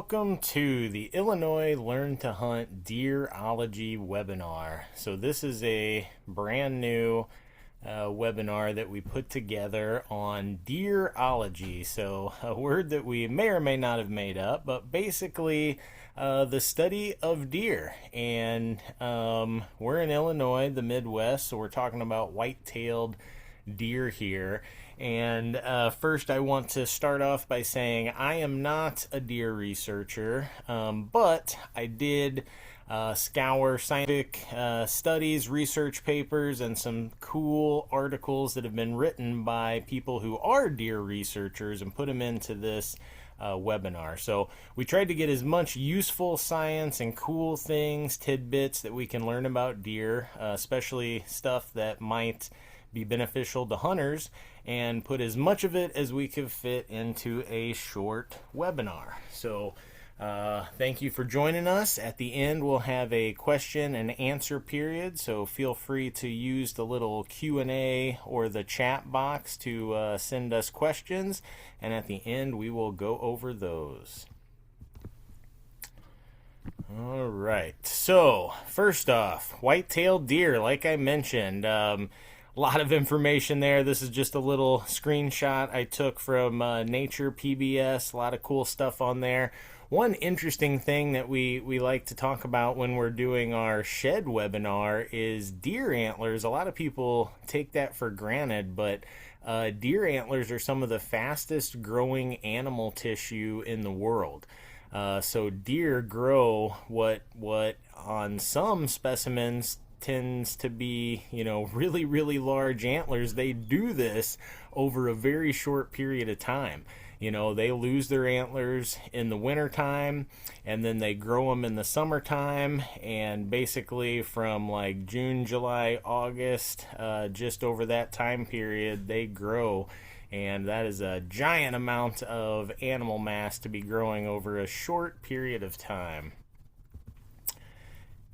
welcome to the Illinois Learn to Hunt Deer-ology webinar. So this is a brand new webinar that we put together on deer-ology. So a word that we may or may not have made up, but basically the study of deer. And we're in Illinois, the Midwest, so we're talking about white-tailed deer here. And first I want to start off by saying I am not a deer researcher, but I did scour scientific studies, research papers, and some cool articles that have been written by people who are deer researchers and put them into this webinar. So we tried to get as much useful science and cool things, tidbits that we can learn about deer, especially stuff that might be beneficial to hunters, and put as much of it as we could fit into a short webinar. So thank you for joining us. At the end we'll have a question and answer period, so feel free to use the little Q&A or the chat box to send us questions, and at the end we will go over those. All right, so first off, white-tailed deer, like I mentioned, a lot of information there. This is just a little screenshot I took from Nature PBS. A lot of cool stuff on there. One interesting thing that we like to talk about when we're doing our shed webinar is deer antlers. A lot of people take that for granted, but deer antlers are some of the fastest growing animal tissue in the world. So deer grow what on some specimens tends to be, really large antlers. They do this over a very short period of time. They lose their antlers in the wintertime, and then they grow them in the summertime, and basically from like June, July, August, just over that time period, they grow. And that is a giant amount of animal mass to be growing over a short period of time.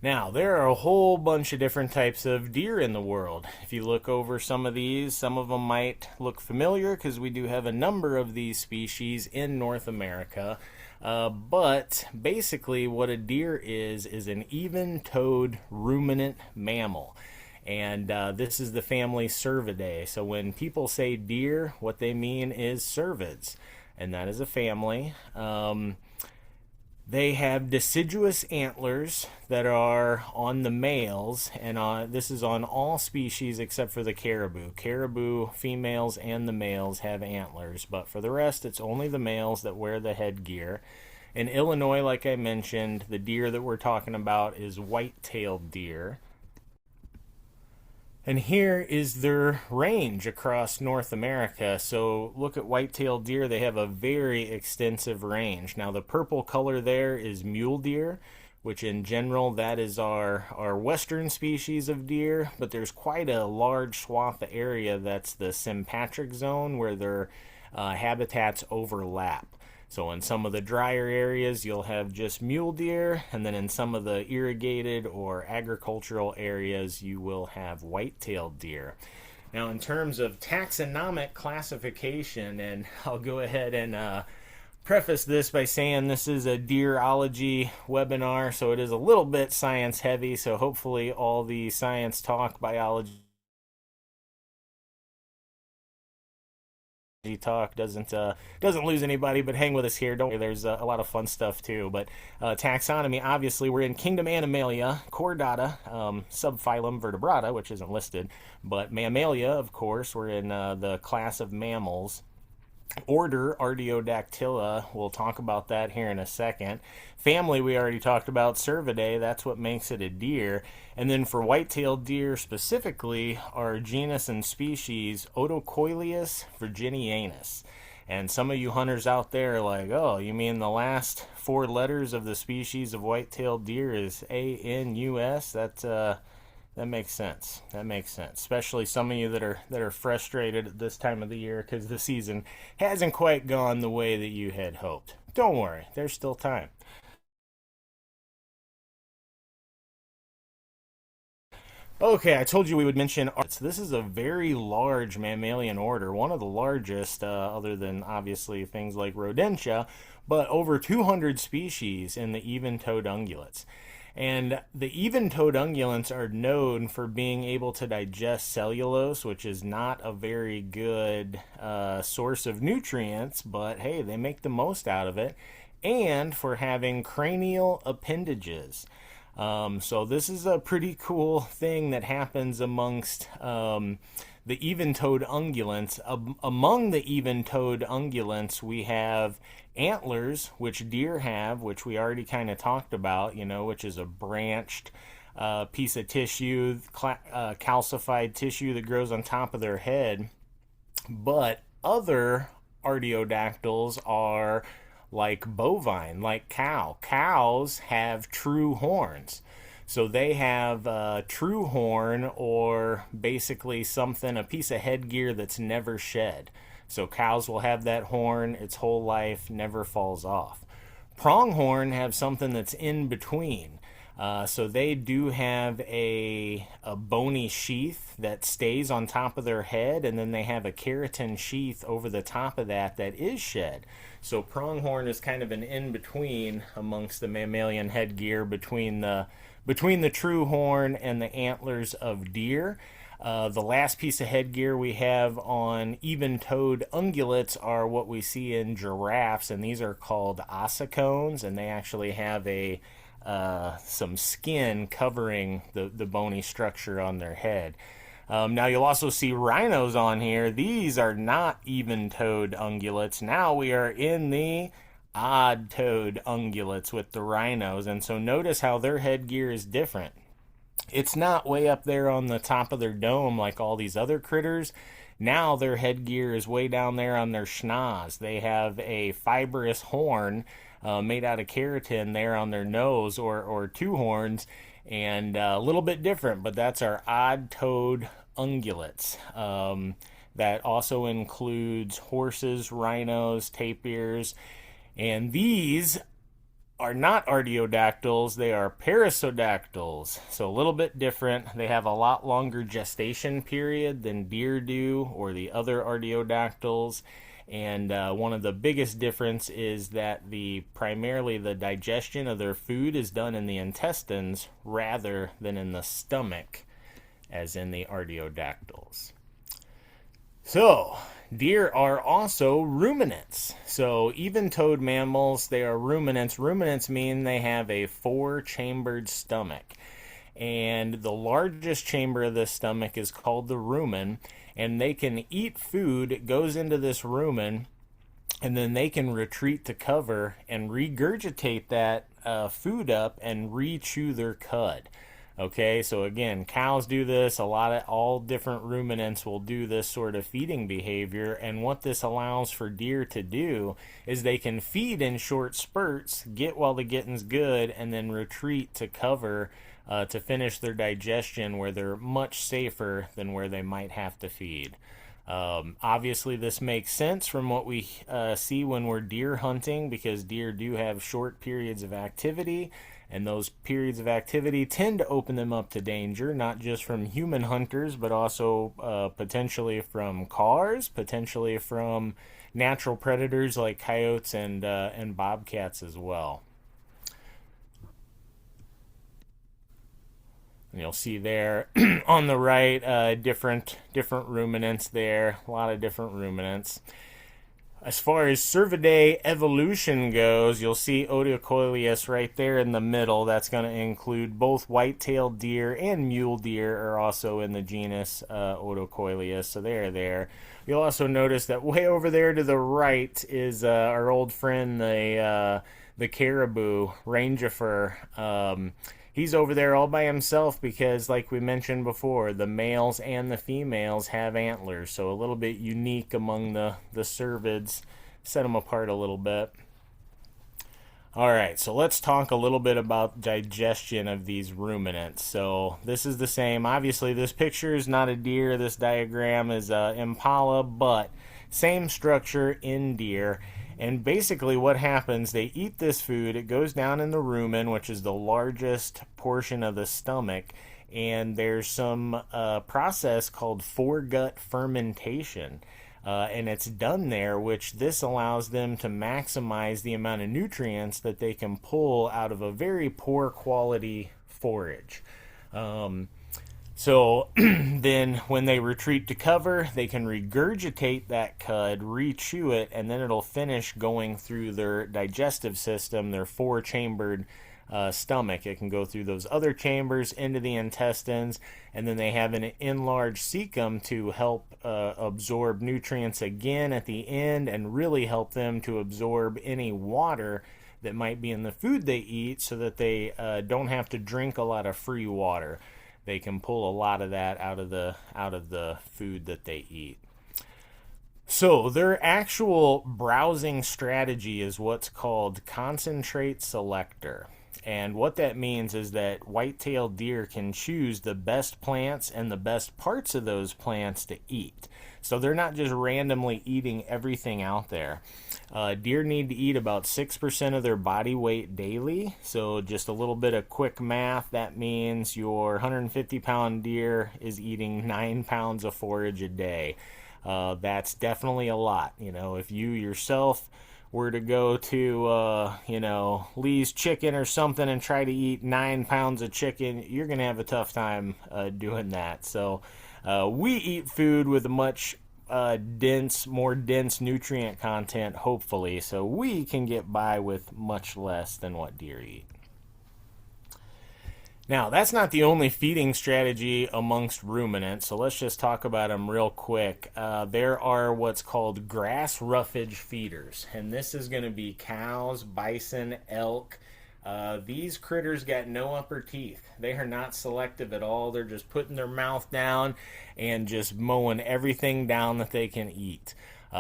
Now, there are a whole bunch of different types of deer in the world. If you look over some of these, some of them might look familiar because we do have a number of these species in North America. But basically what a deer is an even-toed ruminant mammal. And this is the family Cervidae. So when people say deer, what they mean is cervids. And that is a family. They have deciduous antlers that are on the males, and this is on all species except for the caribou. Caribou females and the males have antlers, but for the rest, it's only the males that wear the headgear. In Illinois, like I mentioned, the deer that we're talking about is white-tailed deer. And here is their range across North America. So look at white-tailed deer. They have a very extensive range. Now the purple color there is mule deer, which in general that is our western species of deer, but there's quite a large swath of area that's the sympatric zone where their habitats overlap. So in some of the drier areas, you'll have just mule deer, and then in some of the irrigated or agricultural areas, you will have white-tailed deer. Now, in terms of taxonomic classification, and I'll go ahead and preface this by saying this is a deer-ology webinar, so it is a little bit science-heavy, so hopefully all the science talk, biology talk doesn't lose anybody, but hang with us here. Don't worry, there's a lot of fun stuff too. But taxonomy, obviously we're in kingdom Animalia, chordata, subphylum Vertebrata, which isn't listed, but Mammalia, of course, we're in the class of mammals. Order Artiodactyla, we'll talk about that here in a second. Family, we already talked about, Cervidae, that's what makes it a deer. And then for white-tailed deer specifically, our genus and species Otocoileus virginianus. And some of you hunters out there are like, oh, you mean the last four letters of the species of white-tailed deer is ANUS? That makes sense. That makes sense. Especially some of you that are frustrated at this time of the year because the season hasn't quite gone the way that you had hoped. Don't worry, there's still time. Okay, I told you we would mention arts. This is a very large mammalian order, one of the largest, other than obviously things like rodentia, but over 200 species in the even-toed ungulates. And the even-toed ungulates are known for being able to digest cellulose, which is not a very good source of nutrients, but hey, they make the most out of it, and for having cranial appendages. So this is a pretty cool thing that happens amongst the even-toed ungulates. Among the even-toed ungulates, we have antlers, which deer have, which we already kind of talked about, which is a branched piece of tissue, calcified tissue that grows on top of their head. But other artiodactyls are like bovine, like cow. Cows have true horns. So they have a true horn, or basically something, a piece of headgear that's never shed. So cows will have that horn its whole life, never falls off. Pronghorn have something that's in between. So they do have a bony sheath that stays on top of their head, and then they have a keratin sheath over the top of that that is shed. So pronghorn is kind of an in-between amongst the mammalian headgear between the true horn and the antlers of deer. The last piece of headgear we have on even-toed ungulates are what we see in giraffes, and these are called ossicones, and they actually have some skin covering the bony structure on their head. Now you'll also see rhinos on here. These are not even-toed ungulates. Now we are in the odd-toed ungulates with the rhinos, and so notice how their headgear is different. It's not way up there on the top of their dome like all these other critters. Now their headgear is way down there on their schnoz. They have a fibrous horn made out of keratin there on their nose, or two horns, and a little bit different, but that's our odd-toed ungulates. That also includes horses, rhinos, tapirs, and these are not artiodactyls, they are perissodactyls, so a little bit different. They have a lot longer gestation period than deer do, or the other artiodactyls. And one of the biggest difference is that primarily the digestion of their food is done in the intestines rather than in the stomach, as in the artiodactyls. So, deer are also ruminants. So, even-toed mammals, they are ruminants. Ruminants mean they have a 4-chambered stomach. And the largest chamber of the stomach is called the rumen, and they can eat food. It goes into this rumen, and then they can retreat to cover and regurgitate that food up and re-chew their cud. Okay, so again, cows do this. All different ruminants will do this sort of feeding behavior, and what this allows for deer to do is they can feed in short spurts, get while the getting's good, and then retreat to cover to finish their digestion, where they're much safer than where they might have to feed. Obviously, this makes sense from what we see when we're deer hunting, because deer do have short periods of activity, and those periods of activity tend to open them up to danger, not just from human hunters, but also potentially from cars, potentially from natural predators like coyotes and bobcats as well. And you'll see there on the right different ruminants there, a lot of different ruminants. As far as cervidae evolution goes, you'll see Odocoileus right there in the middle. That's going to include both white-tailed deer and mule deer are also in the genus Odocoileus, so they're there. You'll also notice that way over there to the right is our old friend, the caribou, rangifer. He's over there all by himself because, like we mentioned before, the males and the females have antlers, so a little bit unique among the cervids. Set them apart a little bit. Alright, so let's talk a little bit about digestion of these ruminants. So this is the same. Obviously, this picture is not a deer. This diagram is impala, but same structure in deer. And basically what happens, they eat this food, it goes down in the rumen, which is the largest portion of the stomach, and there's some process called foregut fermentation. And it's done there, which this allows them to maximize the amount of nutrients that they can pull out of a very poor quality forage. So then when they retreat to cover, they can regurgitate that cud, re-chew it, and then it'll finish going through their digestive system, their four-chambered stomach. It can go through those other chambers into the intestines, and then they have an enlarged cecum to help absorb nutrients again at the end and really help them to absorb any water that might be in the food they eat, so that they don't have to drink a lot of free water. They can pull a lot of that out of the food that they eat. So their actual browsing strategy is what's called concentrate selector. And what that means is that white-tailed deer can choose the best plants and the best parts of those plants to eat. So they're not just randomly eating everything out there. Deer need to eat about 6% of their body weight daily. So just a little bit of quick math, that means your 150-pound deer is eating 9 pounds of forage a day. That's definitely a lot. If you yourself were to go to, Lee's Chicken or something and try to eat 9 pounds of chicken, you're going to have a tough time doing that. So we eat food with a much more dense nutrient content, hopefully, so we can get by with much less than what deer eat. Now, that's not the only feeding strategy amongst ruminants, so let's just talk about them real quick. There are what's called grass roughage feeders, and this is going to be cows, bison, elk. These critters got no upper teeth. They are not selective at all. They're just putting their mouth down and just mowing everything down that they can eat.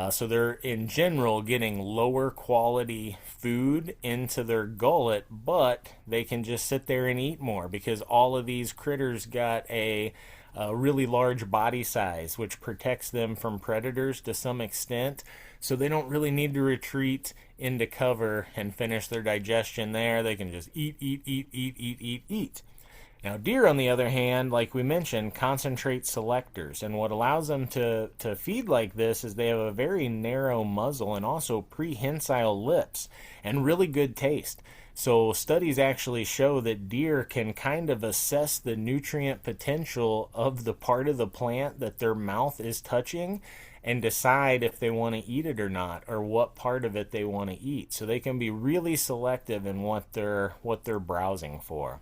So they're, in general, getting lower quality food into their gullet, but they can just sit there and eat more because all of these critters got a really large body size, which protects them from predators to some extent. So they don't really need to retreat into cover and finish their digestion there. They can just eat. Now, deer, on the other hand, like we mentioned, concentrate selectors. And what allows them to feed like this is they have a very narrow muzzle and also prehensile lips and really good taste. So studies actually show that deer can kind of assess the nutrient potential of the part of the plant that their mouth is touching and decide if they want to eat it or not, or what part of it they want to eat. So they can be really selective in what they're browsing for.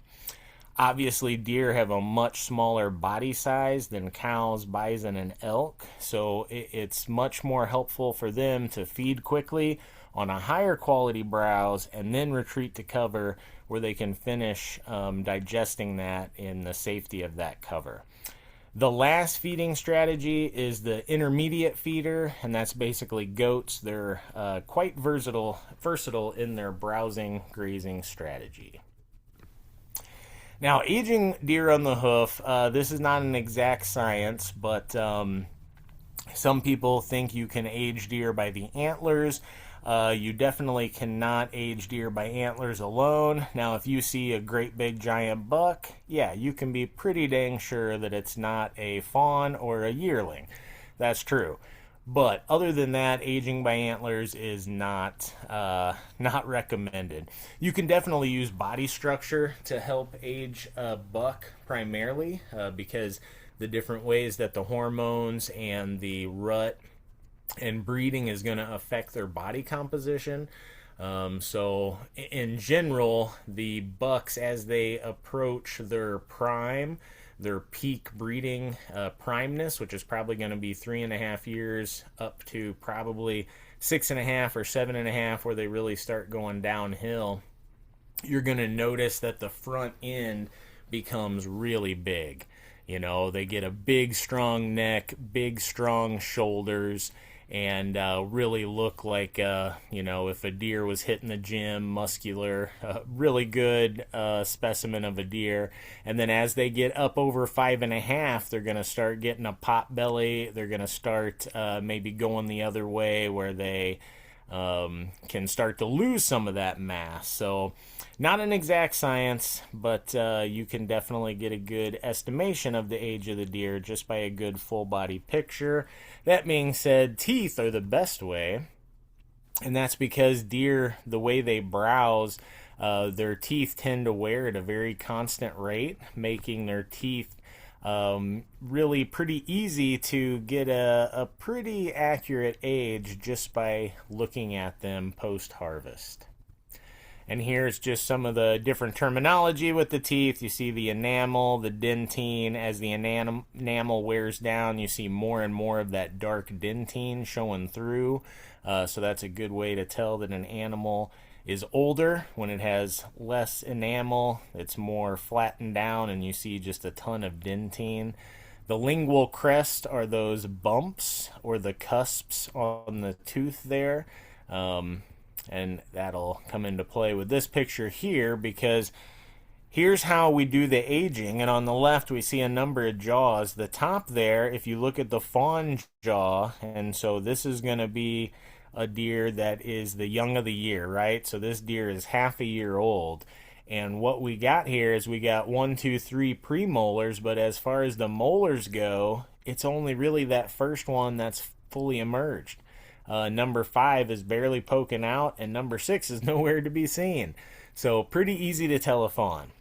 Obviously, deer have a much smaller body size than cows, bison, and elk, so it's much more helpful for them to feed quickly on a higher quality browse and then retreat to cover where they can finish digesting that in the safety of that cover. The last feeding strategy is the intermediate feeder, and that's basically goats. They're quite versatile in their browsing, grazing strategy. Now, aging deer on the hoof, this is not an exact science, but some people think you can age deer by the antlers. You definitely cannot age deer by antlers alone. Now, if you see a great big giant buck, yeah, you can be pretty dang sure that it's not a fawn or a yearling. That's true. But other than that, aging by antlers is not recommended. You can definitely use body structure to help age a buck primarily because the different ways that the hormones and the rut and breeding is going to affect their body composition. So in general, the bucks, as they approach their prime, their peak breeding primeness, which is probably going to be 3.5 years up to probably 6.5 or 7.5, where they really start going downhill, you're going to notice that the front end becomes really big. They get a big, strong neck, big, strong shoulders, and really look like, if a deer was hitting the gym, muscular, really good specimen of a deer. And then as they get up over 5.5, they're going to start getting a pot belly. They're going to start maybe going the other way where they can start to lose some of that mass. So, not an exact science, but you can definitely get a good estimation of the age of the deer just by a good full body picture. That being said, teeth are the best way, and that's because deer, the way they browse, their teeth tend to wear at a very constant rate, making their teeth really pretty easy to get a pretty accurate age just by looking at them post harvest. And here's just some of the different terminology with the teeth. You see the enamel, the dentine. As the enamel wears down, you see more and more of that dark dentine showing through. So that's a good way to tell that an animal is older. When it has less enamel, it's more flattened down and you see just a ton of dentine. The lingual crest are those bumps or the cusps on the tooth there. And that'll come into play with this picture here, because here's how we do the aging. And on the left we see a number of jaws. The top there, if you look at the fawn jaw, and so this is going to be a deer that is the young of the year, right? So this deer is half a year old. And what we got here is we got 1, 2, 3 premolars, but as far as the molars go, it's only really that first one that's fully emerged. Number 5 is barely poking out, and number 6 is nowhere to be seen. So pretty easy to tell a fawn.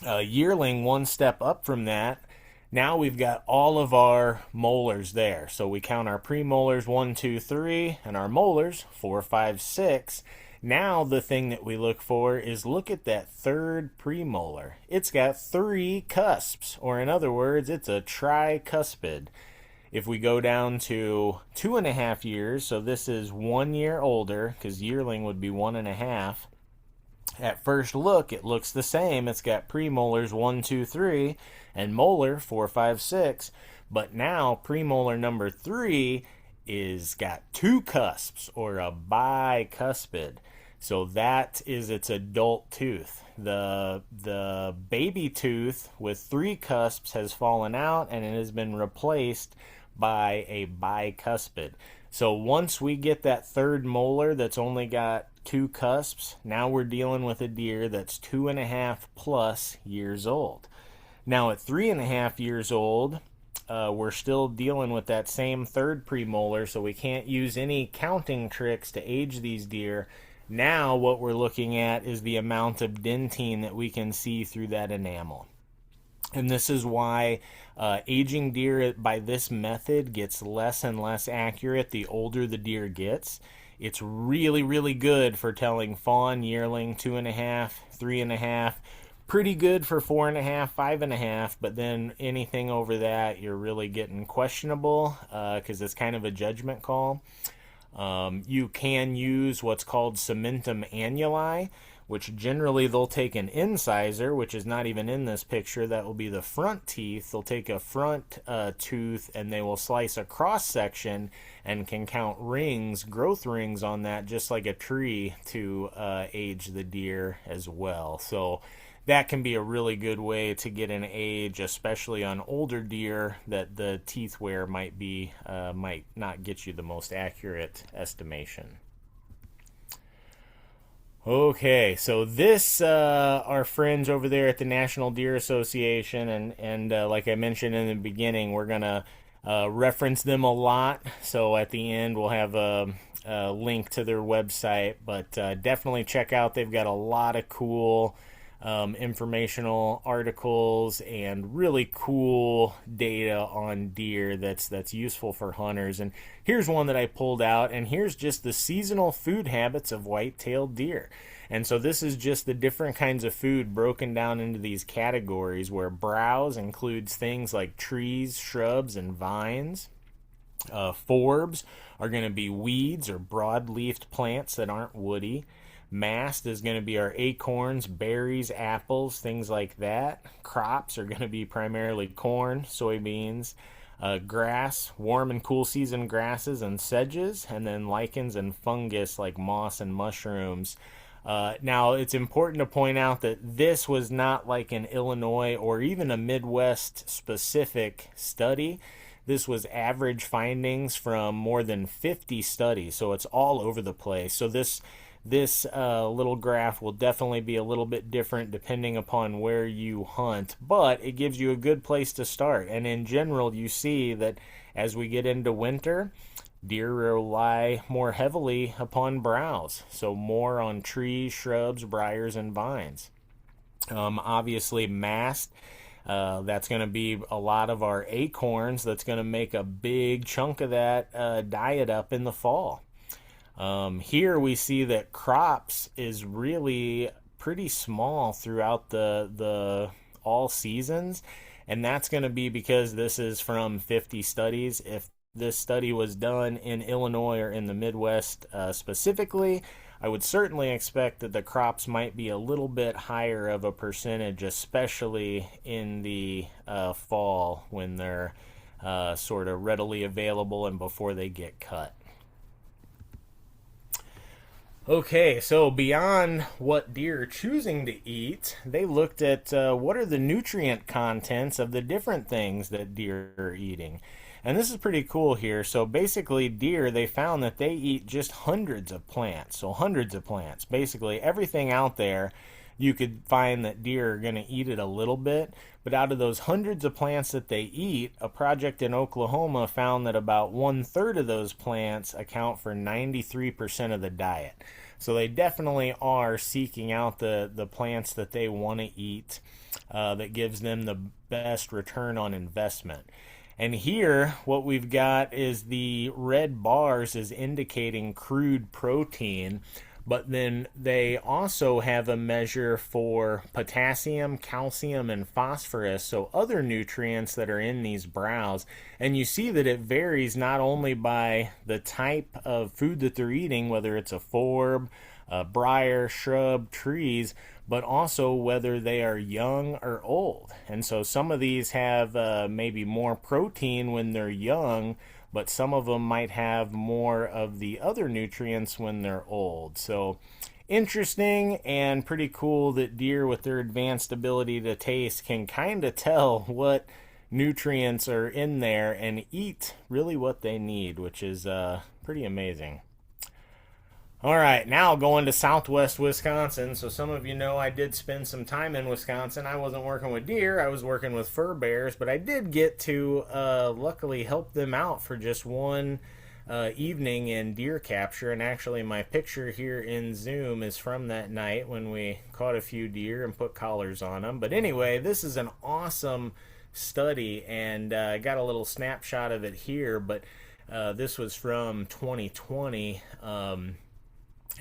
Yearling, one step up from that. Now we've got all of our molars there. So we count our premolars 1, 2, 3, and our molars 4, 5, 6. Now the thing that we look for is look at that third premolar. It's got 3 cusps, or in other words, it's a tricuspid. If we go down to 2.5 years, so this is 1 year older, because yearling would be 1.5. At first look, it looks the same. It's got premolars 1, 2, 3, and molar 4, 5, 6. But now premolar number 3 is got 2 cusps, or a bicuspid. So that is its adult tooth. The baby tooth with 3 cusps has fallen out, and it has been replaced by a bicuspid. So once we get that third molar that's only got 2 cusps, now we're dealing with a deer that's 2.5 plus years old. Now at 3.5 years old, we're still dealing with that same third premolar, so we can't use any counting tricks to age these deer. Now what we're looking at is the amount of dentine that we can see through that enamel. And this is why aging deer by this method gets less and less accurate the older the deer gets. It's really, really good for telling fawn, yearling, 2.5, 3.5. Pretty good for 4.5, 5.5, but then anything over that, you're really getting questionable because it's kind of a judgment call. You can use what's called cementum annuli, which generally they'll take an incisor, which is not even in this picture. That will be the front teeth. They'll take a front tooth and they will slice a cross section and can count rings, growth rings on that, just like a tree, to age the deer as well. So that can be a really good way to get an age, especially on older deer that the teeth wear might not get you the most accurate estimation. Okay, so this, our friends over there at the National Deer Association, and like I mentioned in the beginning, we're going to reference them a lot. So at the end, we'll have a link to their website, but definitely check out. They've got a lot of cool informational articles and really cool data on deer that's useful for hunters. And here's one that I pulled out, and here's just the seasonal food habits of white-tailed deer. And so this is just the different kinds of food broken down into these categories, where browse includes things like trees, shrubs, and vines. Forbs are going to be weeds or broad-leafed plants that aren't woody. Mast is going to be our acorns, berries, apples, things like that. Crops are going to be primarily corn, soybeans, grass, warm and cool season grasses and sedges, and then lichens and fungus like moss and mushrooms. Now, it's important to point out that this was not like an Illinois or even a Midwest specific study. this was average findings from more than 50 studies, so it's all over the place. So this little graph will definitely be a little bit different depending upon where you hunt, but it gives you a good place to start. And in general, you see that as we get into winter, deer rely more heavily upon browse, so more on trees, shrubs, briars, and vines. Obviously, mast. That's going to be a lot of our acorns. That's going to make a big chunk of that diet up in the fall. Here we see that crops is really pretty small throughout the all seasons, and that's going to be because this is from 50 studies. If this study was done in Illinois or in the Midwest specifically, I would certainly expect that the crops might be a little bit higher of a percentage, especially in the fall when they're sort of readily available and before they get cut. Okay, so beyond what deer are choosing to eat, they looked at what are the nutrient contents of the different things that deer are eating. And this is pretty cool here. So basically, deer, they found that they eat just hundreds of plants. So hundreds of plants. Basically, everything out there, you could find that deer are going to eat it a little bit. But out of those hundreds of plants that they eat, a project in Oklahoma found that about 1/3 of those plants account for 93% of the diet. So they definitely are seeking out the plants that they want to eat that gives them the best return on investment. And here, what we've got is the red bars is indicating crude protein, but then they also have a measure for potassium, calcium, and phosphorus, so other nutrients that are in these browse. And you see that it varies not only by the type of food that they're eating, whether it's a forb, a briar, shrub, trees, but also whether they are young or old. And so some of these have maybe more protein when they're young, but some of them might have more of the other nutrients when they're old. So interesting and pretty cool that deer, with their advanced ability to taste, can kind of tell what nutrients are in there and eat really what they need, which is pretty amazing. All right, now going to southwest Wisconsin. So some of you know I did spend some time in Wisconsin. I wasn't working with deer, I was working with fur bears, but I did get to luckily help them out for just one evening in deer capture. And actually my picture here in Zoom is from that night when we caught a few deer and put collars on them. But anyway, this is an awesome study, and I got a little snapshot of it here, but this was from 2020.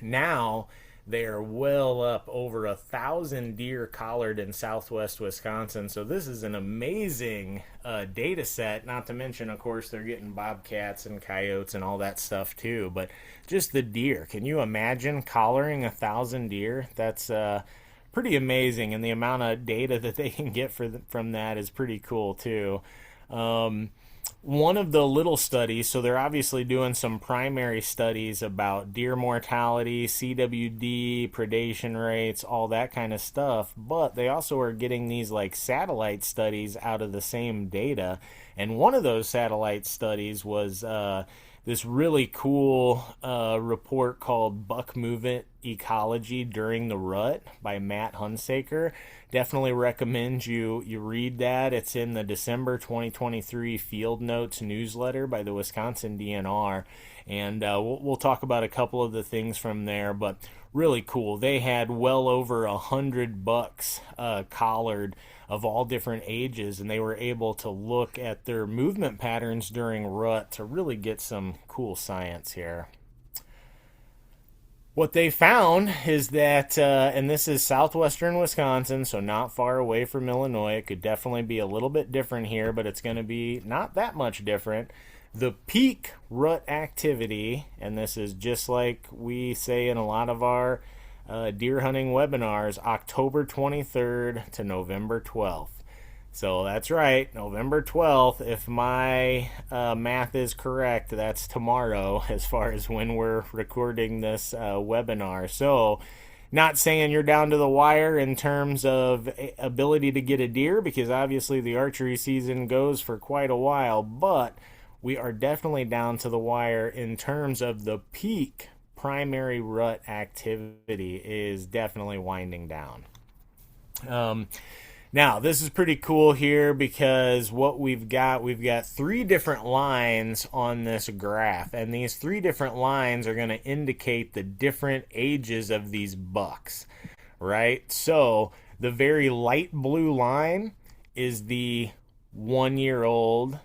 Now they are well up over 1,000 deer collared in southwest Wisconsin. So this is an amazing data set. Not to mention, of course, they're getting bobcats and coyotes and all that stuff too. But just the deer. Can you imagine collaring 1,000 deer? That's pretty amazing, and the amount of data that they can get from that is pretty cool too. One of the little studies, so they're obviously doing some primary studies about deer mortality, CWD, predation rates, all that kind of stuff, but they also are getting these like satellite studies out of the same data. And one of those satellite studies was this really cool report called Buck Movement Ecology During the Rut by Matt Hunsaker. Definitely recommend you read that. It's in the December 2023 Field Notes newsletter by the Wisconsin DNR. And we'll talk about a couple of the things from there, but really cool. They had well over 100 bucks collared of all different ages, and they were able to look at their movement patterns during rut to really get some cool science here. What they found is that, and this is southwestern Wisconsin, so not far away from Illinois. It could definitely be a little bit different here, but it's going to be not that much different. The peak rut activity, and this is just like we say in a lot of our deer hunting webinars, October 23rd to November 12th. So that's right, November 12th, if my math is correct, that's tomorrow as far as when we're recording this webinar. So Not saying you're down to the wire in terms of ability to get a deer, because obviously the archery season goes for quite a while, but we are definitely down to the wire in terms of the peak primary rut activity is definitely winding down. Now, this is pretty cool here because what we've got three different lines on this graph, and these three different lines are going to indicate the different ages of these bucks, right? So the very light blue line is the 1-year-old,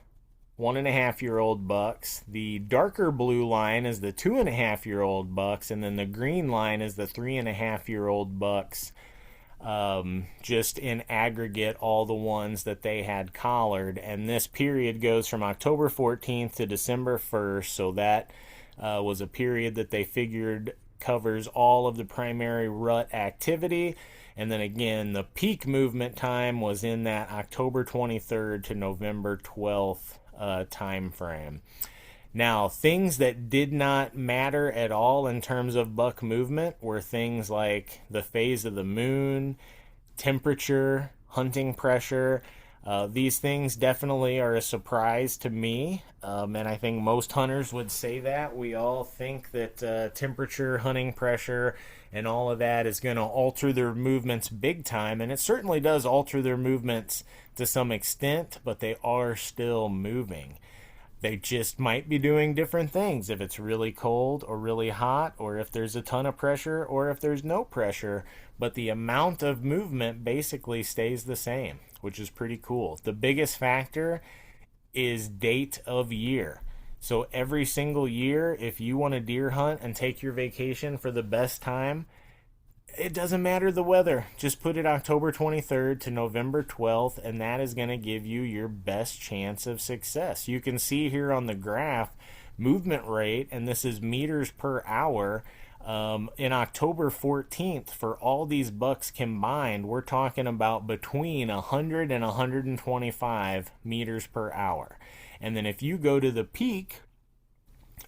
1.5-year-old bucks. The darker blue line is the 2.5-year-old bucks, and then the green line is the 3.5-year-old bucks. Just in aggregate, all the ones that they had collared. And this period goes from October 14th to December 1st, so that was a period that they figured covers all of the primary rut activity. And then again, the peak movement time was in that October 23rd to November 12th time frame. Now, things that did not matter at all in terms of buck movement were things like the phase of the moon, temperature, hunting pressure. These things definitely are a surprise to me, and I think most hunters would say that. We all think that temperature, hunting pressure, and all of that is going to alter their movements big time, and it certainly does alter their movements to some extent, but they are still moving. They just might be doing different things if it's really cold or really hot, or if there's a ton of pressure or if there's no pressure. But the amount of movement basically stays the same, which is pretty cool. The biggest factor is date of year. So every single year, if you want to deer hunt and take your vacation for the best time, it doesn't matter the weather. Just put it October 23rd to November 12th, and that is going to give you your best chance of success. You can see here on the graph movement rate, and this is meters per hour. In October 14th, for all these bucks combined, we're talking about between 100 and 125 meters per hour. And then if you go to the peak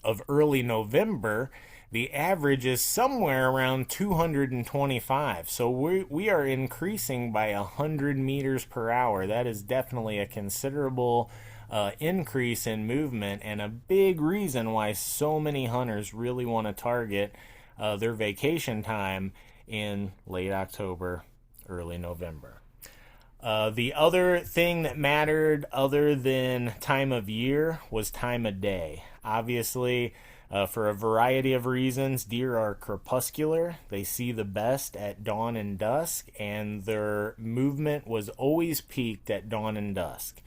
of early November, the average is somewhere around 225. So we are increasing by 100 meters per hour. That is definitely a considerable increase in movement, and a big reason why so many hunters really want to target their vacation time in late October, early November. The other thing that mattered other than time of year was time of day. Obviously, for a variety of reasons, deer are crepuscular. They see the best at dawn and dusk, and their movement was always peaked at dawn and dusk.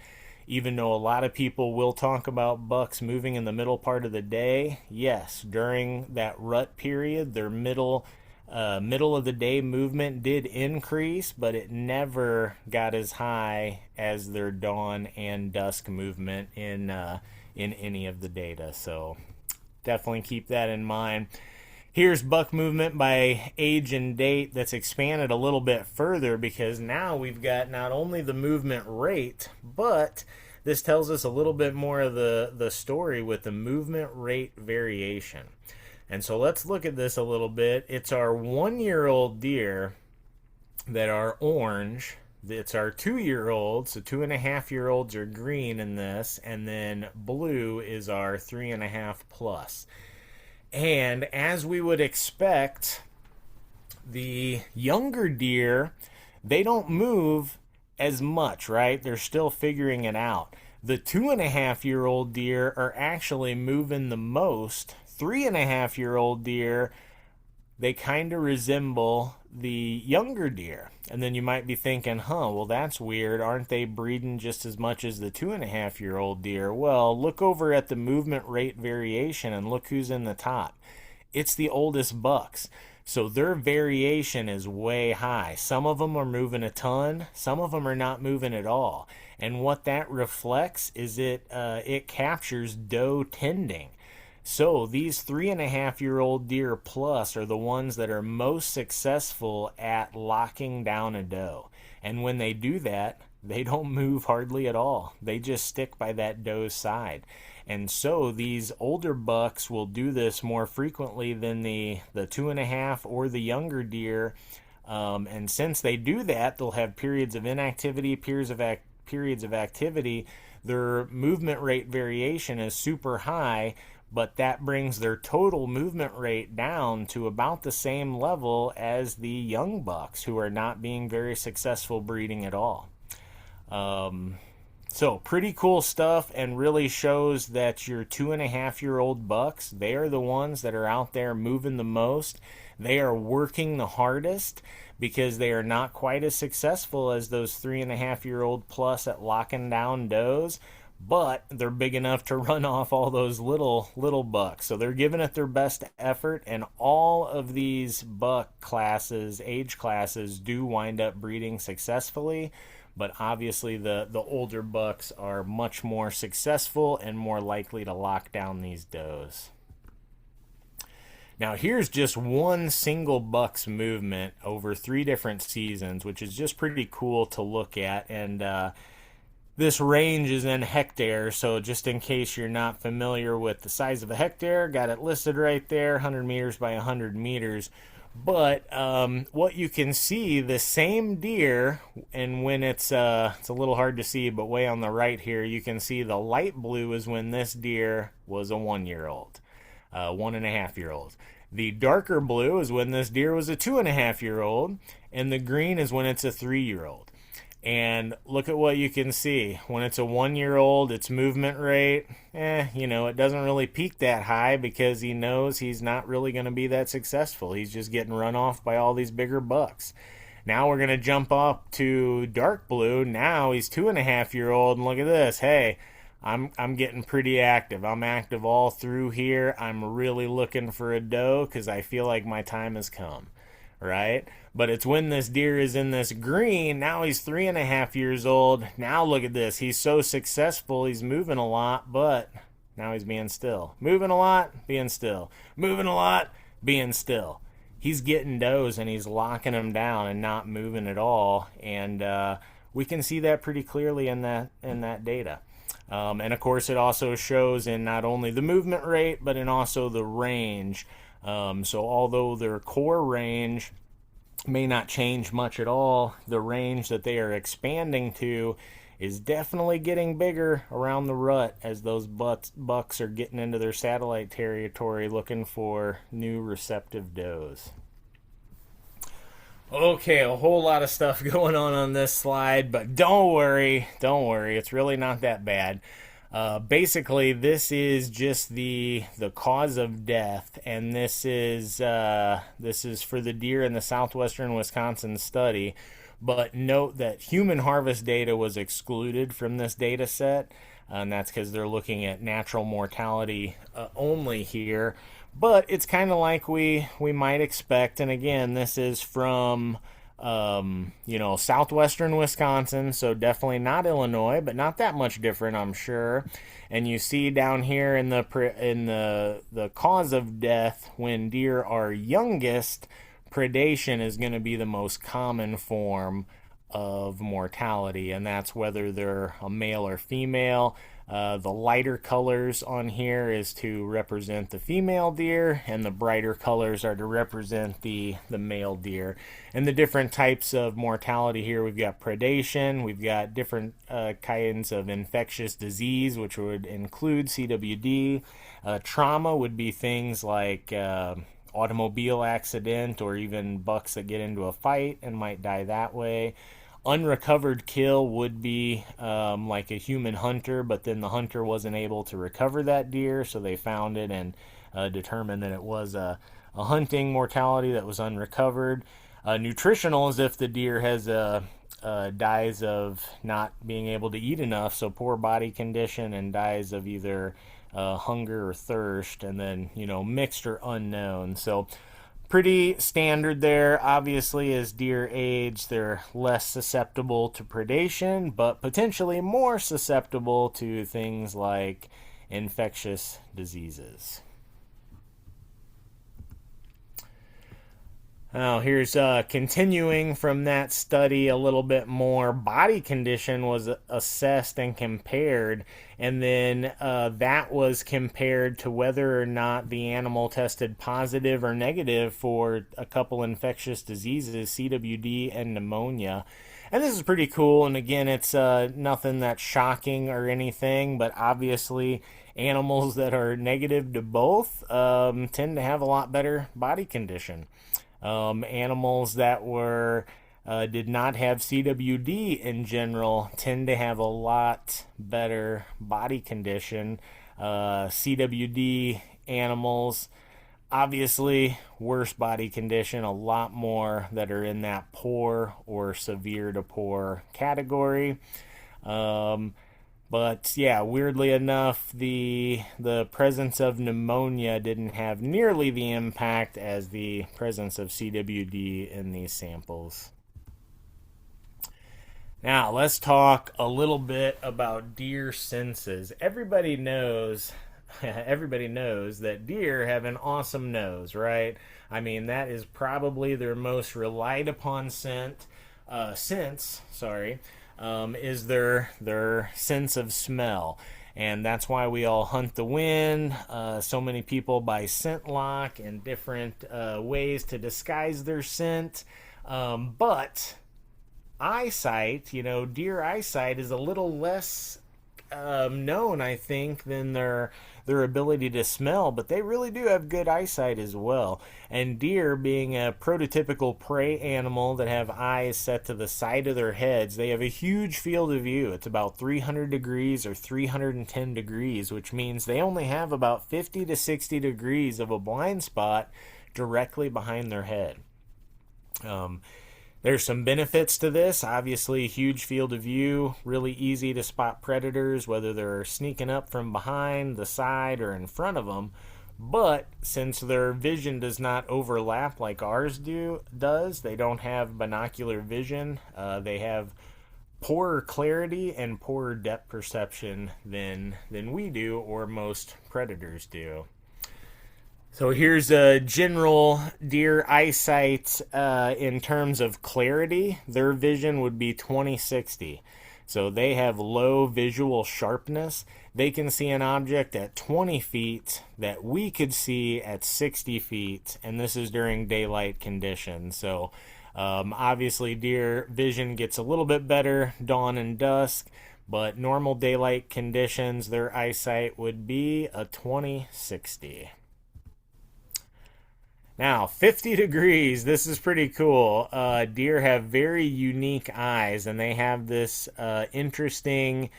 Even though a lot of people will talk about bucks moving in the middle part of the day, yes, during that rut period, their middle of the day movement did increase, but it never got as high as their dawn and dusk movement in any of the data. So definitely keep that in mind. Here's buck movement by age and date that's expanded a little bit further, because now we've got not only the movement rate, but this tells us a little bit more of the story with the movement rate variation. And so let's look at this a little bit. It's our 1-year-old deer that are orange. It's our 2-year-olds, so 2.5-year-olds are green in this, and then blue is our 3.5 plus. And as we would expect, the younger deer, they don't move as much, right? They're still figuring it out. The 2.5-year-old deer are actually moving the most. 3.5-year-old deer, they kind of resemble the younger deer. And then you might be thinking, well, that's weird. Aren't they breeding just as much as the 2.5-year-old deer? Well, look over at the movement rate variation and look who's in the top. It's the oldest bucks. So their variation is way high. Some of them are moving a ton. Some of them are not moving at all. And what that reflects is it captures doe tending. So these 3.5-year-old deer plus are the ones that are most successful at locking down a doe. And when they do that, they don't move hardly at all. They just stick by that doe's side. And so these older bucks will do this more frequently than the 2.5 or the younger deer. And since they do that, they'll have periods of inactivity, periods of activity. Their movement rate variation is super high, but that brings their total movement rate down to about the same level as the young bucks, who are not being very successful breeding at all. So pretty cool stuff, and really shows that your 2.5-year-old bucks, they are the ones that are out there moving the most. They are working the hardest because they are not quite as successful as those 3.5-year-old plus at locking down does, but they're big enough to run off all those little bucks. So they're giving it their best effort, and all of these buck classes, age classes, do wind up breeding successfully. But obviously the older bucks are much more successful and more likely to lock down these does. Now here's just one single buck's movement over 3 different seasons, which is just pretty cool to look at. And this range is in hectares, so just in case you're not familiar with the size of a hectare, got it listed right there, 100 meters by 100 meters. But what you can see, the same deer, and when it's a little hard to see, but way on the right here, you can see the light blue is when this deer was a 1-year-old, 1.5-year-old. The darker blue is when this deer was a 2.5-year-old, and the green is when it's a 3-year-old. And look at what you can see. When it's a 1-year-old, its movement rate, it doesn't really peak that high because he knows he's not really going to be that successful. He's just getting run off by all these bigger bucks. Now we're going to jump up to dark blue. Now he's 2.5-year-old, and look at this. Hey, I'm getting pretty active. I'm active all through here. I'm really looking for a doe because I feel like my time has come. Right? But it's when this deer is in this green, now he's 3.5 years old. Now look at this. He's so successful. He's moving a lot, but now he's being still. Moving a lot, being still. Moving a lot, being still. He's getting does and he's locking them down and not moving at all. And we can see that pretty clearly in that data. And of course, it also shows in not only the movement rate, but in also the range. So although their core range may not change much at all, the range that they are expanding to is definitely getting bigger around the rut as those bucks are getting into their satellite territory looking for new receptive does. Okay, a whole lot of stuff going on this slide, but don't worry, it's really not that bad. Basically, this is just the cause of death, and this is for the deer in the southwestern Wisconsin study. But note that human harvest data was excluded from this data set, and that's because they're looking at natural mortality only here. But it's kind of like we might expect, and again, this is from southwestern Wisconsin, so definitely not Illinois, but not that much different, I'm sure. And you see down here in the cause of death, when deer are youngest, predation is going to be the most common form of mortality, and that's whether they're a male or female. The lighter colors on here is to represent the female deer, and the brighter colors are to represent the male deer. And the different types of mortality here, we've got predation, we've got different kinds of infectious disease, which would include CWD. Trauma would be things like automobile accident, or even bucks that get into a fight and might die that way. Unrecovered kill would be like a human hunter, but then the hunter wasn't able to recover that deer, so they found it and determined that it was a hunting mortality that was unrecovered. Nutritional is if the deer has dies of not being able to eat enough, so poor body condition, and dies of either hunger or thirst, and then mixed or unknown. So pretty standard there. Obviously, as deer age, they're less susceptible to predation, but potentially more susceptible to things like infectious diseases. Now, here's continuing from that study a little bit more. Body condition was assessed and compared, and then that was compared to whether or not the animal tested positive or negative for a couple infectious diseases, CWD and pneumonia. And this is pretty cool. And again, it's nothing that's shocking or anything, but obviously, animals that are negative to both tend to have a lot better body condition. Animals that were did not have CWD in general tend to have a lot better body condition. CWD animals, obviously, worse body condition, a lot more that are in that poor or severe to poor category. Um, but yeah, weirdly enough, the presence of pneumonia didn't have nearly the impact as the presence of CWD in these samples. Now, let's talk a little bit about deer senses. Everybody knows that deer have an awesome nose, right? I mean, that is probably their most relied upon sense, sorry, is their sense of smell. And that's why we all hunt the wind. So many people buy scent lock and different ways to disguise their scent. But eyesight, deer eyesight is a little less known, I think, than their ability to smell, but they really do have good eyesight as well. And deer, being a prototypical prey animal that have eyes set to the side of their heads, they have a huge field of view. It's about 300 degrees or 310 degrees, which means they only have about 50 to 60 degrees of a blind spot directly behind their head. Um, there's some benefits to this. Obviously, huge field of view, really easy to spot predators, whether they're sneaking up from behind, the side, or in front of them. But since their vision does not overlap like ours does, they don't have binocular vision. They have poorer clarity and poorer depth perception than we do or most predators do. So here's a general deer eyesight in terms of clarity. Their vision would be 20/60. So they have low visual sharpness. They can see an object at 20 feet that we could see at 60 feet, and this is during daylight conditions. So obviously, deer vision gets a little bit better dawn and dusk, but normal daylight conditions, their eyesight would be a 20/60. Now, 50 degrees, this is pretty cool. Deer have very unique eyes, and they have this interesting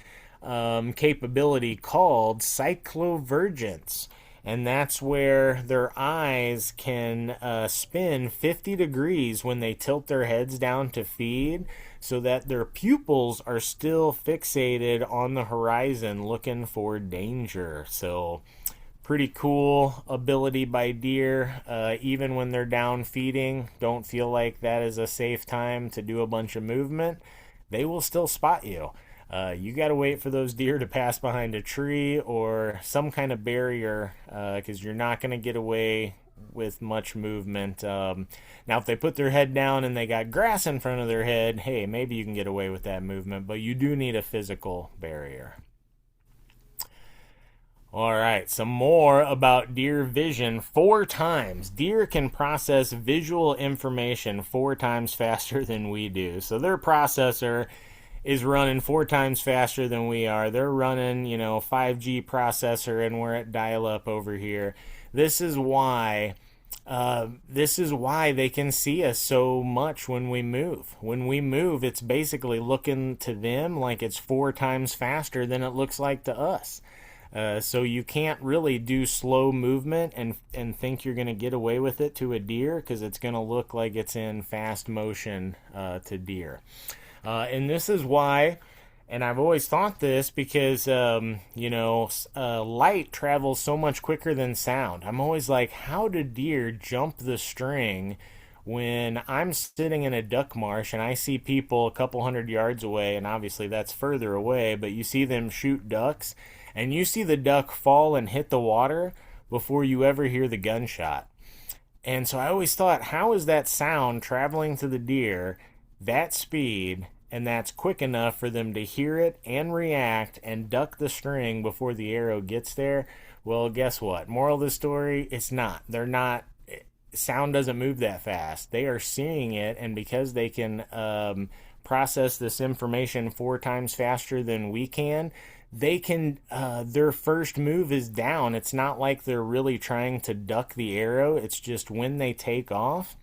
capability called cyclovergence. And that's where their eyes can spin 50 degrees when they tilt their heads down to feed, so that their pupils are still fixated on the horizon looking for danger. So, pretty cool ability by deer, even when they're down feeding. Don't feel like that is a safe time to do a bunch of movement. They will still spot you. You got to wait for those deer to pass behind a tree or some kind of barrier, because you're not going to get away with much movement. Now, if they put their head down and they got grass in front of their head, hey, maybe you can get away with that movement, but you do need a physical barrier. All right, some more about deer vision. 4 times. Deer can process visual information 4 times faster than we do. So their processor is running 4 times faster than we are. They're running, 5G processor, and we're at dial-up over here. This is why. They can see us so much when we move. When we move, it's basically looking to them like it's 4 times faster than it looks like to us. So you can't really do slow movement and think you're going to get away with it to a deer, because it's going to look like it's in fast motion to deer. And this is why, and I've always thought this, because, light travels so much quicker than sound. I'm always like, how do deer jump the string when I'm sitting in a duck marsh and I see people a couple hundred yards away, and obviously that's further away, but you see them shoot ducks, and you see the duck fall and hit the water before you ever hear the gunshot. And so I always thought, how is that sound traveling to the deer that speed and that's quick enough for them to hear it and react and duck the string before the arrow gets there? Well, guess what? Moral of the story, it's not. They're not. Sound doesn't move that fast. They are seeing it, and because they can process this information 4 times faster than we can, they can their first move is down. It's not like they're really trying to duck the arrow. It's just when they take off,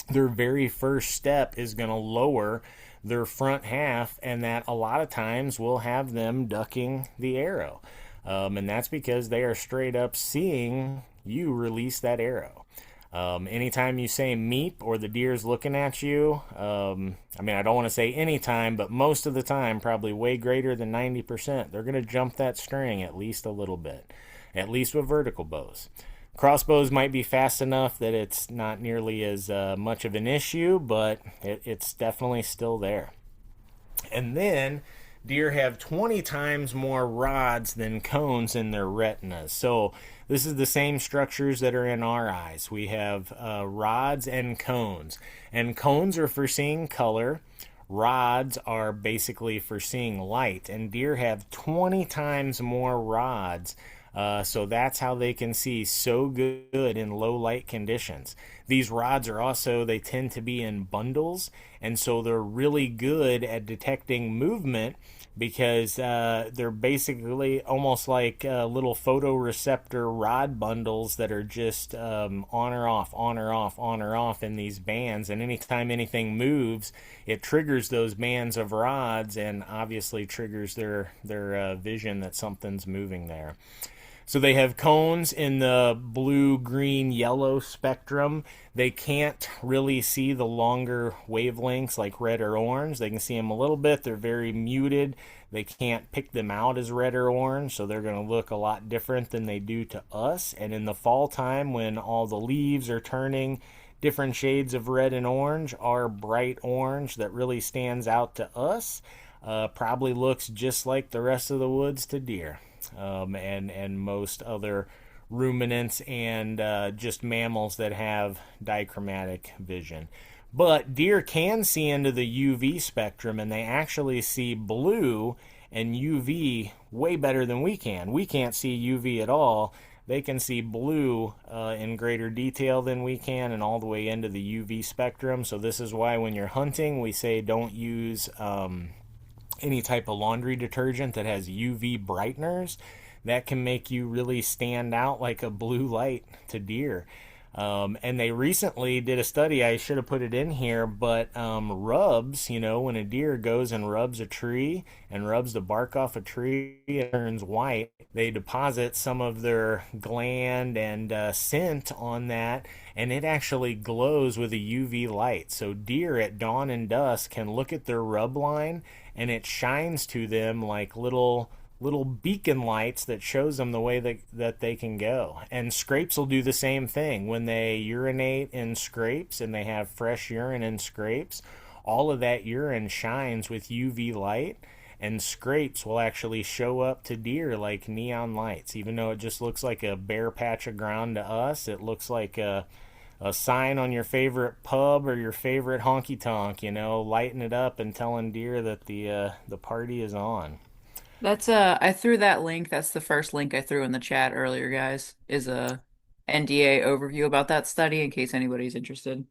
their very first step is going to lower their front half, and that a lot of times will have them ducking the arrow. And that's because they are straight up seeing you release that arrow. Anytime you say meep or the deer's looking at you, I mean, I don't want to say anytime, but most of the time, probably way greater than 90%, they're going to jump that string at least a little bit, at least with vertical bows. Crossbows might be fast enough that it's not nearly as much of an issue, but it's definitely still there. And then deer have 20 times more rods than cones in their retinas. So this is the same structures that are in our eyes. We have rods and cones. And cones are for seeing color. Rods are basically for seeing light. And deer have 20 times more rods. So that's how they can see so good in low light conditions. These rods are also, they tend to be in bundles, and so they're really good at detecting movement because they're basically almost like little photoreceptor rod bundles that are just on or off, on or off, on or off in these bands. And anytime anything moves, it triggers those bands of rods and obviously triggers their vision that something's moving there. So they have cones in the blue, green, yellow spectrum. They can't really see the longer wavelengths like red or orange. They can see them a little bit. They're very muted. They can't pick them out as red or orange, so they're going to look a lot different than they do to us. And in the fall time, when all the leaves are turning different shades of red and orange, our bright orange that really stands out to us probably looks just like the rest of the woods to deer. And most other ruminants and just mammals that have dichromatic vision. But deer can see into the UV spectrum, and they actually see blue and UV way better than we can. We can't see UV at all. They can see blue in greater detail than we can, and all the way into the UV spectrum. So this is why when you're hunting, we say don't use any type of laundry detergent that has UV brighteners. That can make you really stand out like a blue light to deer. And they recently did a study, I should have put it in here, but rubs, when a deer goes and rubs a tree and rubs the bark off a tree and turns white, they deposit some of their gland and scent on that, and it actually glows with a UV light. So deer at dawn and dusk can look at their rub line, and it shines to them like little beacon lights that shows them the way that they can go. And scrapes will do the same thing. When they urinate in scrapes and they have fresh urine in scrapes, all of that urine shines with UV light, and scrapes will actually show up to deer like neon lights. Even though it just looks like a bare patch of ground to us, it looks like a sign on your favorite pub or your favorite honky tonk, lighting it up and telling deer that the party is on. That's I threw that link. That's the first link I threw in the chat earlier, guys, is a NDA overview about that study in case anybody's interested.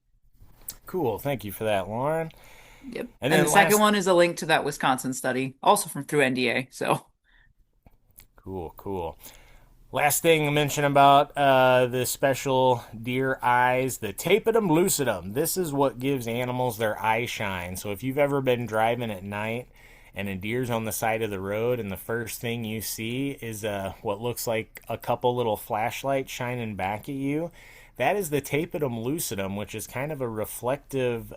Cool, thank you for that, Lauren. Yep. And And the then second last, one is a link to that Wisconsin study, also from through NDA. So cool. Last thing to mention about the special deer eyes, the tapetum lucidum. This is what gives animals their eye shine. So if you've ever been driving at night and a deer's on the side of the road and the first thing you see is what looks like a couple little flashlights shining back at you, that is the tapetum lucidum, which is kind of a reflective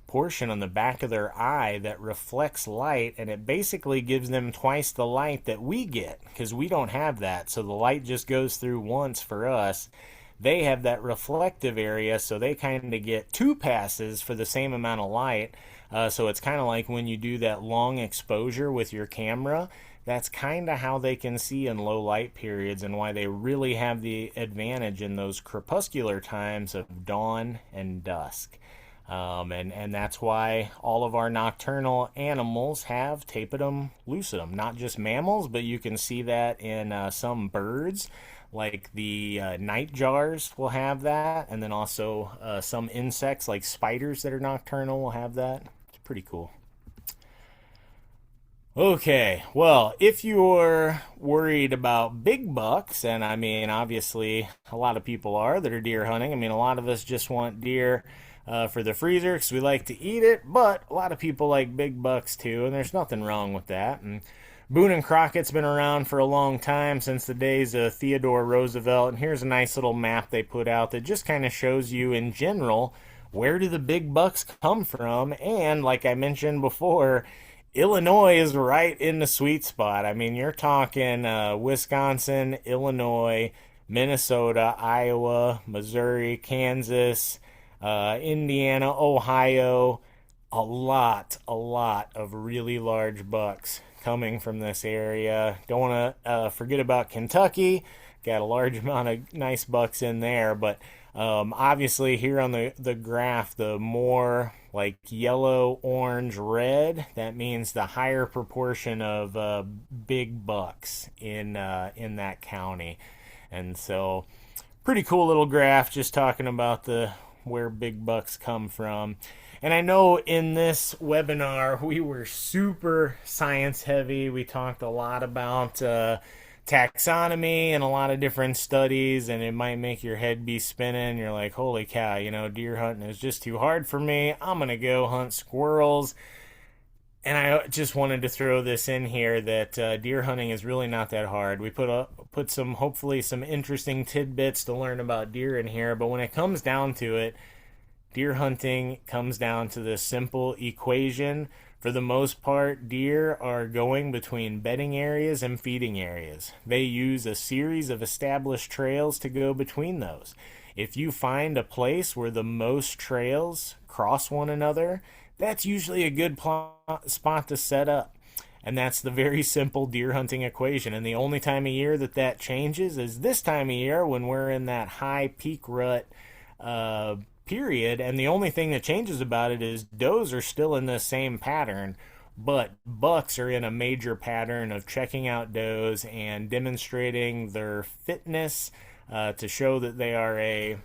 portion on the back of their eye that reflects light, and it basically gives them twice the light that we get because we don't have that. So the light just goes through once for us. They have that reflective area, so they kind of get 2 passes for the same amount of light. So it's kind of like when you do that long exposure with your camera. that's kind of how they can see in low light periods and why they really have the advantage in those crepuscular times of dawn and dusk. And that's why all of our nocturnal animals have tapetum lucidum. Not just mammals, but you can see that in some birds, like the night jars will have that, and then also some insects like spiders that are nocturnal will have that. It's pretty cool. Okay, well, if you're worried about big bucks, and I mean, obviously, a lot of people are that are deer hunting. I mean, a lot of us just want deer for the freezer because we like to eat it, but a lot of people like big bucks too, and there's nothing wrong with that. And Boone and Crockett's been around for a long time, since the days of Theodore Roosevelt. And here's a nice little map they put out that just kind of shows you in general where do the big bucks come from. And like I mentioned before, Illinois is right in the sweet spot. I mean, you're talking Wisconsin, Illinois, Minnesota, Iowa, Missouri, Kansas, Indiana, Ohio. A lot of really large bucks coming from this area. Don't want to forget about Kentucky. Got a large amount of nice bucks in there, but obviously here on the graph, the more like yellow, orange, red, that means the higher proportion of big bucks in that county. And so pretty cool little graph just talking about the where big bucks come from. And I know in this webinar we were super science heavy. We talked a lot about taxonomy and a lot of different studies, and it might make your head be spinning. You're like, holy cow, deer hunting is just too hard for me. I'm going to go hunt squirrels. And I just wanted to throw this in here that deer hunting is really not that hard. We put some, hopefully some interesting tidbits to learn about deer in here, but when it comes down to it, deer hunting comes down to this simple equation. For the most part, deer are going between bedding areas and feeding areas. They use a series of established trails to go between those. If you find a place where the most trails cross one another, that's usually a good spot to set up. And that's the very simple deer hunting equation. And the only time of year that changes is this time of year when we're in that high peak rut period. And the only thing that changes about it is does are still in the same pattern, but bucks are in a major pattern of checking out does and demonstrating their fitness to show that they are a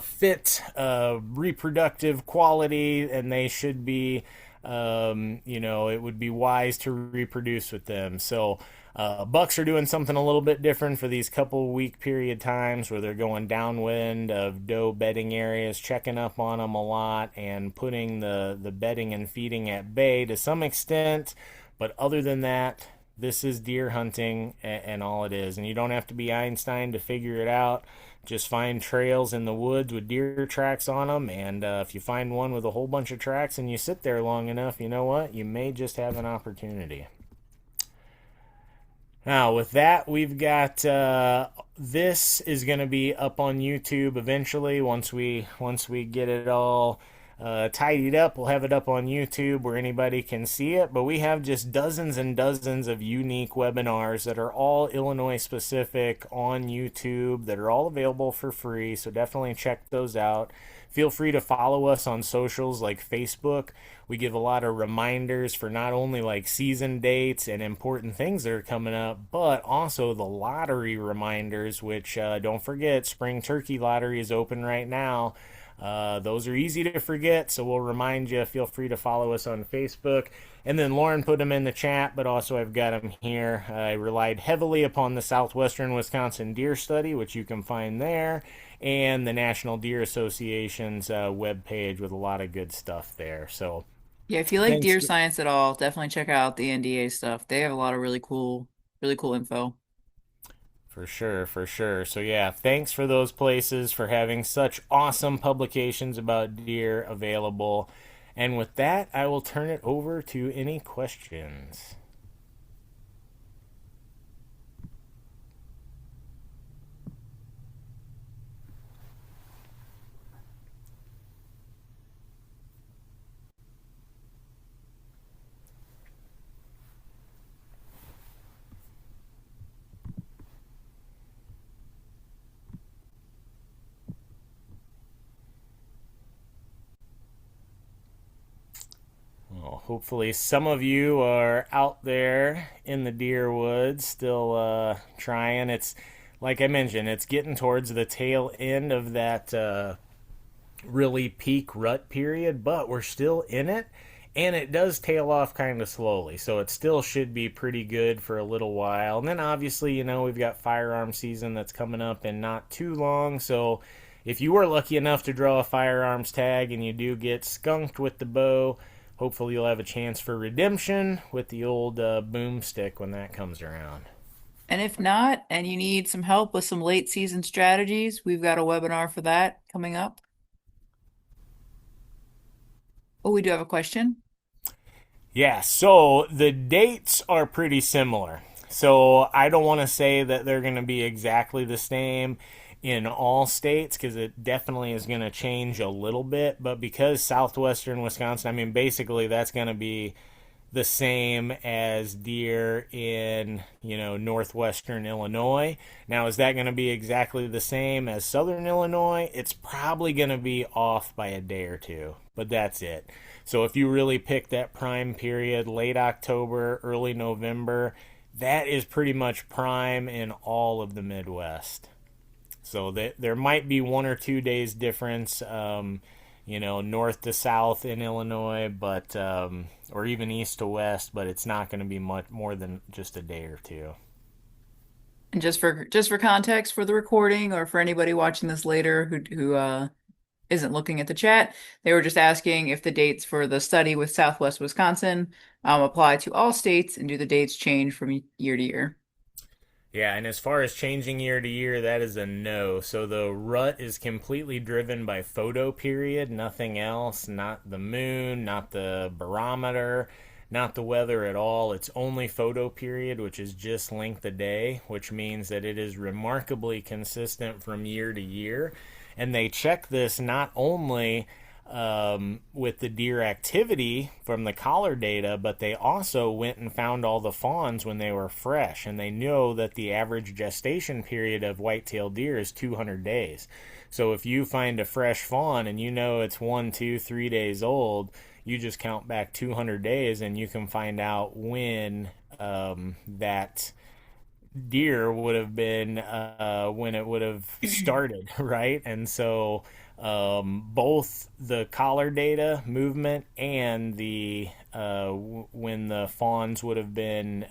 fit reproductive quality, and they should be it would be wise to reproduce with them. So bucks are doing something a little bit different for these couple week period times where they're going downwind of doe bedding areas, checking up on them a lot, and putting the bedding and feeding at bay to some extent. But other than that, this is deer hunting and all it is. And you don't have to be Einstein to figure it out. Just find trails in the woods with deer tracks on them, and if you find one with a whole bunch of tracks and you sit there long enough, you know what? You may just have an opportunity. Now, with that, we've got this is going to be up on YouTube eventually. Once we get it all tidied up, we'll have it up on YouTube where anybody can see it. But we have just dozens and dozens of unique webinars that are all Illinois specific on YouTube that are all available for free. So definitely check those out. Feel free to follow us on socials like Facebook. We give a lot of reminders for not only like season dates and important things that are coming up, but also the lottery reminders, which don't forget, Spring Turkey Lottery is open right now. Those are easy to forget, so we'll remind you. Feel free to follow us on Facebook. And then Lauren put them in the chat, but also I've got them here. I relied heavily upon the Southwestern Wisconsin Deer Study, which you can find there, and the National Deer Association's webpage with a lot of good stuff there. So Yeah, if you like thanks. deer science at all, definitely check out the NDA stuff. They have a lot of really cool info. For sure, for sure. So yeah, thanks for those places for having such awesome publications about deer available. And with that, I will turn it over to any questions. Hopefully, some of you are out there in the deer woods still trying. It's like I mentioned, it's getting towards the tail end of that really peak rut period, but we're still in it. And it does tail off kind of slowly, so it still should be pretty good for a little while. And then obviously, we've got firearm season that's coming up in not too long. So if you were lucky enough to draw a firearms tag and you do get skunked with the bow, hopefully you'll have a chance for redemption with the old boomstick when that comes around. And if not, and you need some help with some late season strategies, we've got a webinar for that coming up. Oh, we do have a question. Yeah, so the dates are pretty similar. So I don't want to say that they're going to be exactly the same in all states because it definitely is going to change a little bit. But because southwestern Wisconsin, I mean, basically that's going to be the same as deer in northwestern Illinois. Now, is that going to be exactly the same as southern Illinois? It's probably going to be off by a day or two, but that's it. So if you really pick that prime period, late October, early November, that is pretty much prime in all of the Midwest. So there might be 1 or 2 days difference, north to south in Illinois, but or even east to west, but it's not going to be much more than just a day or two. And just for context for the recording or for anybody watching this later who isn't looking at the chat, they were just asking if the dates for the study with Southwest Wisconsin apply to all states and do the dates change from year to year. Yeah, and as far as changing year to year, that is a no. So the rut is completely driven by photo period, nothing else, not the moon, not the barometer, not the weather at all. It's only photo period, which is just length of day, which means that it is remarkably consistent from year to year. And they check this not only with the deer activity from the collar data, but they also went and found all the fawns when they were fresh, and they know that the average gestation period of white-tailed deer is 200 days. So if you find a fresh fawn and you know it's 1, 2, 3 days old, you just count back 200 days and you can find out when that deer would have been when it would have started, right? And so both the collar data movement and the when the fawns would have been,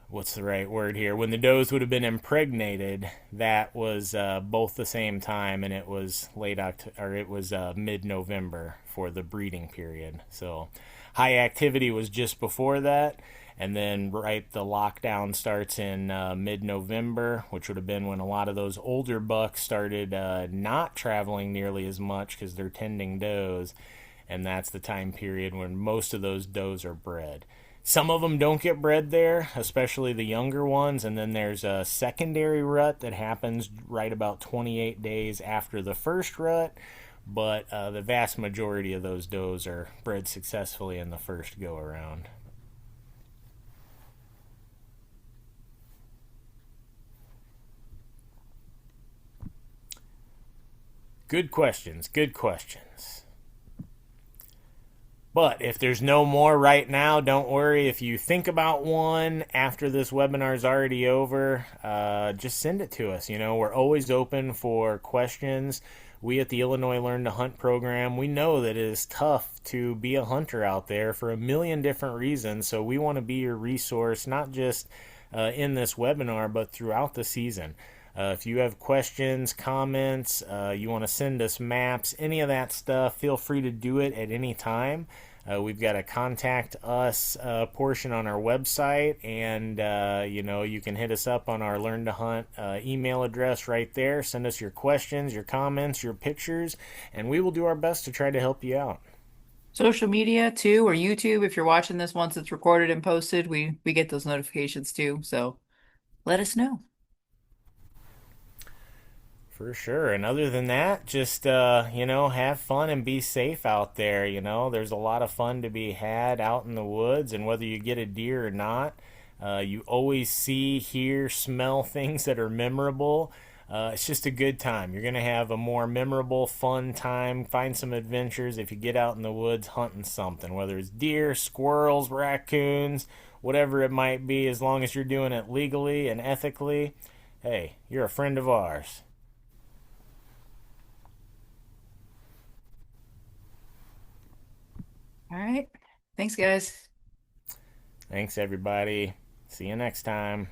what's the right word here? When the does would have been impregnated, that was both the same time, and it was late October, or it was mid-November for the breeding period. So high activity was just before that, and then the lockdown starts in mid-November, which would have been when a lot of those older bucks started not traveling nearly as much because they're tending does, and that's the time period when most of those does are bred. Some of them don't get bred there, especially the younger ones, and then there's a secondary rut that happens right about 28 days after the first rut, but the vast majority of those does are bred successfully in the first go around. Good questions, good questions. But if there's no more right now, don't worry. If you think about one after this webinar is already over, just send it to us. We're always open for questions. We at the Illinois Learn to Hunt program, we know that it is tough to be a hunter out there for a million different reasons. So we want to be your resource, not just in this webinar, but throughout the season. If you have questions, comments, you want to send us maps, any of that stuff, feel free to do it at any time. We've got a contact us portion on our website, and you can hit us up on our Learn to Hunt email address right there. Send us your questions, your comments, your pictures, and we will do our best to try to help you out. Social media too, or YouTube. If you're watching this once it's recorded and posted, we get those notifications too. So let us know. For sure. And other than that, just, have fun and be safe out there. There's a lot of fun to be had out in the woods, and whether you get a deer or not, you always see, hear, smell things that are memorable. It's just a good time. You're going to have a more memorable, fun time. Find some adventures if you get out in the woods hunting something, whether it's deer, squirrels, raccoons, whatever it might be, as long as you're doing it legally and ethically. Hey, you're a friend of ours. All right. Thanks, guys. Thanks, everybody. See you next time.